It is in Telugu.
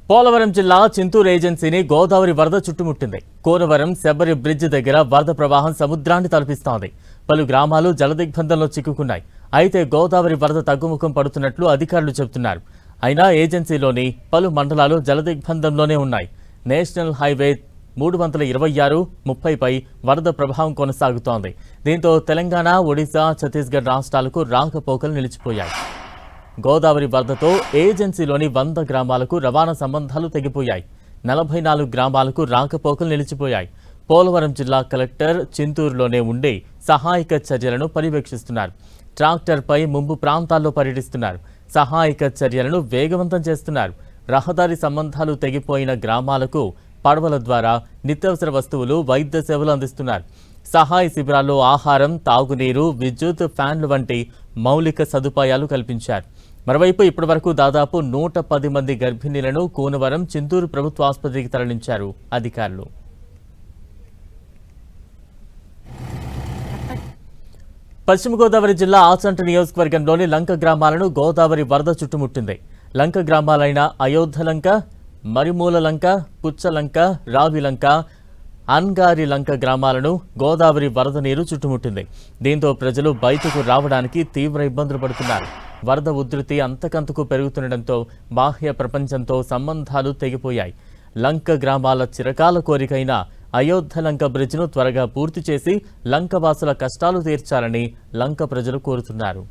పోలవరం జిల్లా చింతూరు ఏజెన్సీని గోదావరి వరద చుట్టుముట్టింది. కోనవరం శబరి బ్రిడ్జ్ దగ్గర వరద ప్రవాహం సముద్రాన్ని తలపిస్తోంది. పలు గ్రామాలు జలదిగ్బంధంలో చిక్కుకున్నాయి. అయితే గోదావరి వరద తగ్గుముఖం పడుతున్నట్లు అధికారులు చెబుతున్నారు. అయినా ఏజెన్సీలోని పలు మండలాలు జలదిగ్బంధంలోనే ఉన్నాయి. నేషనల్ హైవే 326/30పై వరద ప్రభావం కొనసాగుతోంది. దీంతో తెలంగాణ, ఒడిశా, ఛత్తీస్గఢ్ రాష్ట్రాలకు రాకపోకలు నిలిచిపోయాయి. గోదావరి వరదతో ఏజెన్సీలోని 100 గ్రామాలకు రవాణా సంబంధాలు తెగిపోయాయి. 44 గ్రామాలకు రాకపోకలు నిలిచిపోయాయి. పోలవరం జిల్లా కలెక్టర్ చింతూరులోనే ఉండి సహాయక చర్యలను పర్యవేక్షిస్తున్నారు. ట్రాక్టర్పై ముంపు ప్రాంతాల్లో పర్యటిస్తున్నారు. సహాయక చర్యలను వేగవంతం చేస్తున్నారు. రహదారి సంబంధాలు తెగిపోయిన గ్రామాలకు పడవల ద్వారా నిత్యావసర వస్తువులు, వైద్య సేవలు అందిస్తున్నారు. సహాయ శిబిరాల్లో ఆహారం, తాగునీరు, విద్యుత్, ఫ్యాన్లు వంటి మౌలిక సదుపాయాలు కల్పించారు. మరోవైపు ఇప్పటివరకు దాదాపు 110 మంది గర్భిణీలను కోనవరం, చింతూరు ప్రభుత్వ ఆసుపత్రికి తరలించారు అధికారులు. పశ్చిమ గోదావరి జిల్లా ఆచంట నియోజకవర్గంలోని లంక గ్రామాలను గోదావరి వరద చుట్టుముట్టింది. లంక గ్రామాలైన అయోధ్యలంక, మరిమూలలంక, పుచ్చలంక, రావిలంక, అన్గారి లంక గ్రామాలను గోదావరి వరద నీరు చుట్టుముట్టింది. దీంతో ప్రజలు బయటకు రావడానికి తీవ్ర ఇబ్బందులు పడుతున్నారు. వరద ఉధృతి అంతకంతకు పెరుగుతుండటంతో బాహ్య ప్రపంచంతో సంబంధాలు తెగిపోయాయి. లంక గ్రామాల చిరకాల కోరికైన అయోధ్యలంక బ్రిడ్జ్ను త్వరగా పూర్తి చేసి లంక వాసుల కష్టాలు తీర్చాలని లంక ప్రజలు కోరుతున్నారు.